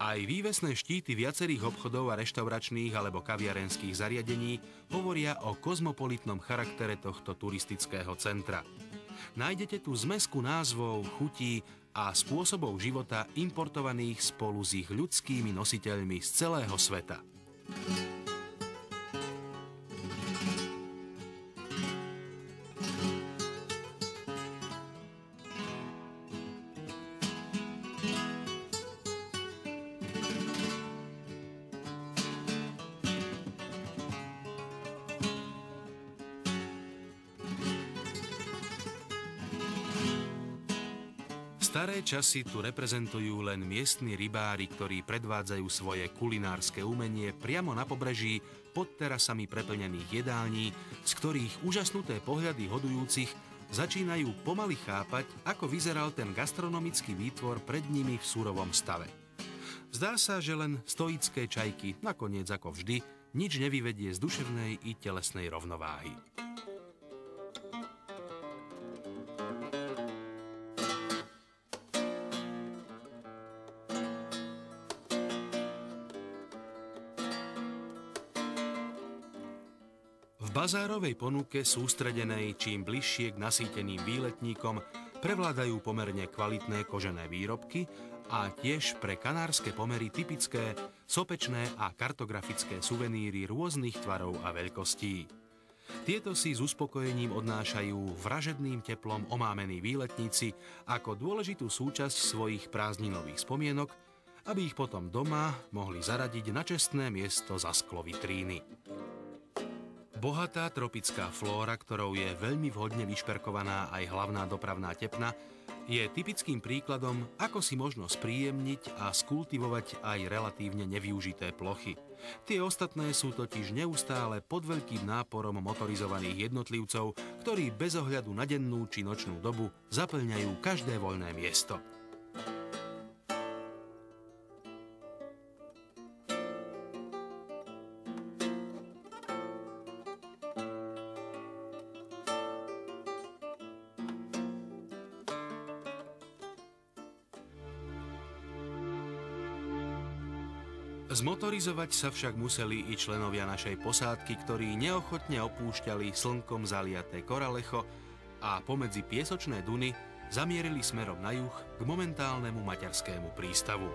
Aj vývesné štíty viacerých obchodov a reštauračných alebo kaviarenských zariadení hovoria o kozmopolitnom charaktere tohto turistického centra. Nájdete tu zmesku názvov, chutí a spôsobov života importovaných spolu s ich ľudskými nositeľmi z celého sveta. Staré časy tu reprezentujú len miestni rybári, ktorí predvádzajú svoje kulinárske umenie priamo na pobreží pod terasami preplnených jedální, z ktorých úžasnuté pohľady hodujúcich začínajú pomaly chápať, ako vyzeral ten gastronomický výtvor pred nimi v surovom stave. Zdá sa, že len stoické čajky, nakoniec ako vždy, nič nevyvedie z duševnej i telesnej rovnováhy. V bazárovej ponuke sústredenej čím bližšie k nasýteným výletníkom prevládajú pomerne kvalitné kožené výrobky a tiež pre kanárske pomery typické sopečné a kartografické suveníry rôznych tvarov a veľkostí. Tieto si s uspokojením odnášajú vražedným teplom omámení výletníci ako dôležitú súčasť svojich prázdninových spomienok, aby ich potom doma mohli zaradiť na čestné miesto za sklo vitríny. Bohatá tropická flóra, ktorou je veľmi vhodne vyšperkovaná aj hlavná dopravná tepna, je typickým príkladom, ako si možno spríjemniť a skultivovať aj relatívne nevyužité plochy. Tie ostatné sú totiž neustále pod veľkým náporom motorizovaných jednotlivcov, ktorí bez ohľadu na dennú či nočnú dobu zaplňajú každé voľné miesto. Zmotorizovať sa však museli i členovia našej posádky, ktorí neochotne opúšťali slnkom zaliaté Koralecho a pomedzi piesočné duny zamierili smerom na juh k momentálnemu maďarskému prístavu.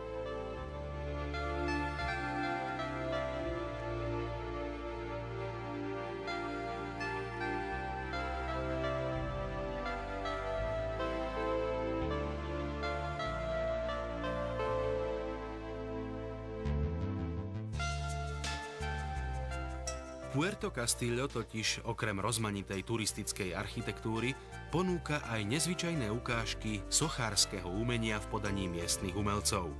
Puerto Castillo totiž okrem rozmanitej turistickej architektúry ponúka aj nezvyčajné ukážky sochárskeho umenia v podaní miestnych umelcov.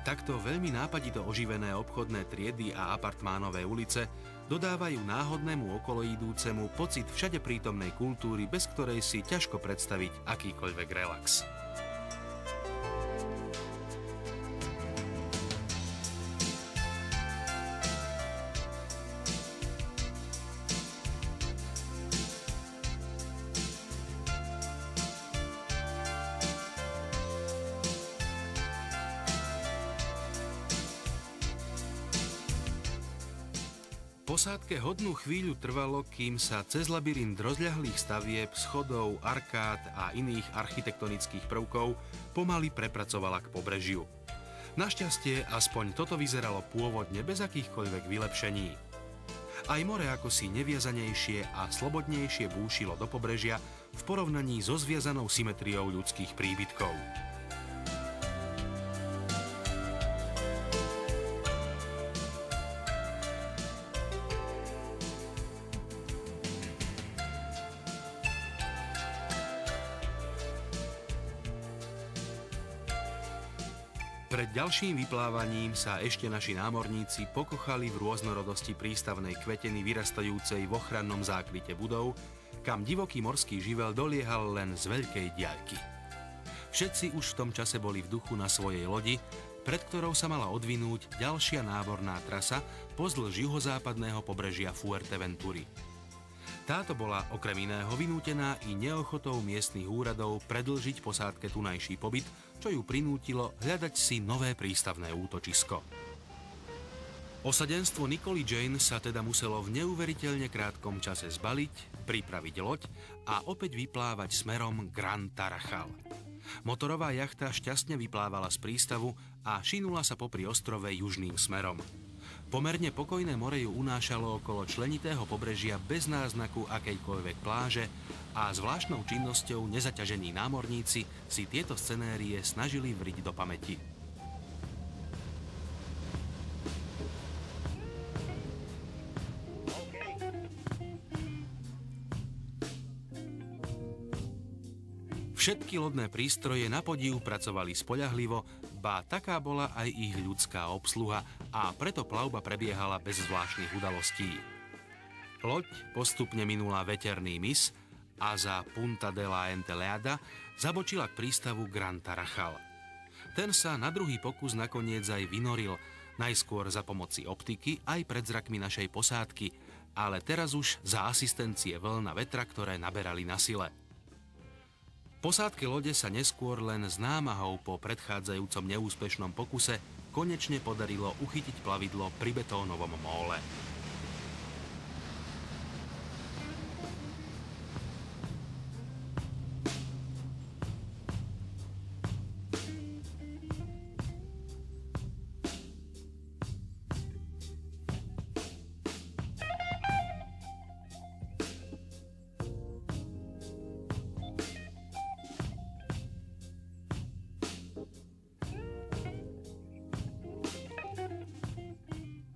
Takto veľmi nápadito oživené obchodné triedy a apartmánové ulice dodávajú náhodnému okoloidúcemu pocit všade prítomnej kultúry, bez ktorej si ťažko predstaviť akýkoľvek relax. Posádke hodnú chvíľu trvalo, kým sa cez labyrint rozľahlých stavieb, schodov, arkád a iných architektonických prvkov pomaly prepracovala k pobrežiu. Našťastie aspoň toto vyzeralo pôvodne bez akýchkoľvek vylepšení. Aj more akosi neviazanejšie a slobodnejšie búšilo do pobrežia v porovnaní so zviazanou symetriou ľudských príbytkov. Pred ďalším vyplávaním sa ešte naši námorníci pokochali v rôznorodosti prístavnej kveteny vyrastajúcej v ochrannom zákryte budov, kam divoký morský živel doliehal len z veľkej diaľky. Všetci už v tom čase boli v duchu na svojej lodi, pred ktorou sa mala odvinúť ďalšia náborná trasa pozdĺž juhozápadného pobrežia Fuerteventury. Táto bola okrem iného vynútená i neochotou miestnych úradov predĺžiť posádke tunajší pobyt čo ju prinútilo hľadať si nové prístavné útočisko. Osadenstvo Nicoly Jane sa teda muselo v neuveriteľne krátkom čase zbaliť, pripraviť loď a opäť vyplávať smerom Gran Tarajal. Motorová jachta šťastne vyplávala z prístavu a šinula sa popri ostrove južným smerom. Pomerne pokojné more ju unášalo okolo členitého pobrežia bez náznaku akejkoľvek pláže a zvláštnou činnosťou nezaťažení námorníci si tieto scenérie snažili vriť do pamäti. Všetky lodné prístroje na podiv pracovali spoľahlivo, ba taká bola aj ich ľudská obsluha a preto plavba prebiehala bez zvláštnych udalostí. Loď postupne minula veterný mys a za Punta de la Entelada zabočila k prístavu Gran Tarajal. Ten sa na druhý pokus nakoniec aj vynoril, najskôr za pomoci optiky aj pred zrakmi našej posádky, ale teraz už za asistencie vln a vetra, ktoré naberali na sile. Posádke lode sa neskôr len s námahou po predchádzajúcom neúspešnom pokuse konečne podarilo uchytiť plavidlo pri betónovom móle.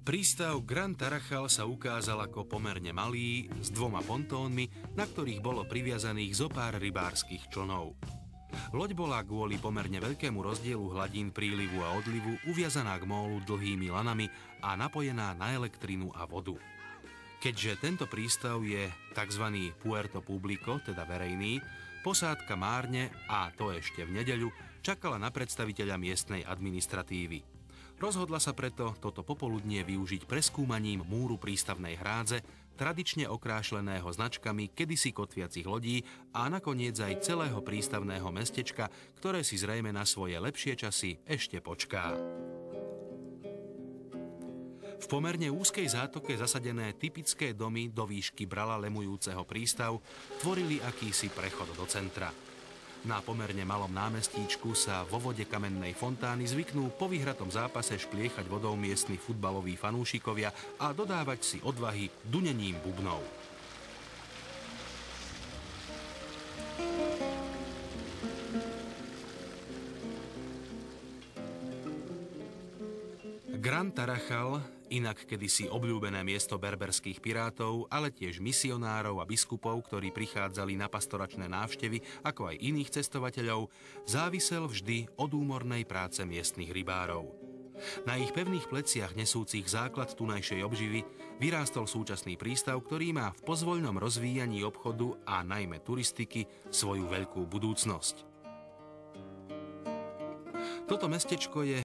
Prístav Gran Tarajal sa ukázal ako pomerne malý, s 2 pontónmi, na ktorých bolo priviazaných zo pár rybárskych člnov. Loď bola kvôli pomerne veľkému rozdielu hladín prílivu a odlivu uviazaná k mólu dlhými lanami a napojená na elektrinu a vodu. Keďže tento prístav je tzv. Puerto Publico, teda verejný, posádka márne, a to ešte v nedeľu, čakala na predstaviteľa miestnej administratívy. Rozhodla sa preto toto popoludnie využiť preskúmaním múru prístavnej hrádze, tradične okrášleného značkami kedysi kotviacich lodí a nakoniec aj celého prístavného mestečka, ktoré si zrejme na svoje lepšie časy ešte počká. V pomerne úzkej zátoke zasadené typické domy do výšky brala lemujúceho prístav tvorili akýsi prechod do centra. Na pomerne malom námestíčku sa vo vode kamennej fontány zvyknú po vyhratom zápase špliechať vodou miestni futbaloví fanúšikovia a dodávať si odvahy dunením bubnov. Gran Tarajal, inak kedysi obľúbené miesto berberských pirátov, ale tiež misionárov a biskupov, ktorí prichádzali na pastoračné návštevy, ako aj iných cestovateľov, závisel vždy od úmornej práce miestnych rybárov. Na ich pevných pleciach nesúcich základ tunajšej obživy vyrástol súčasný prístav, ktorý má v pozvoľnom rozvíjaní obchodu a najmä turistiky svoju veľkú budúcnosť. Toto mestečko je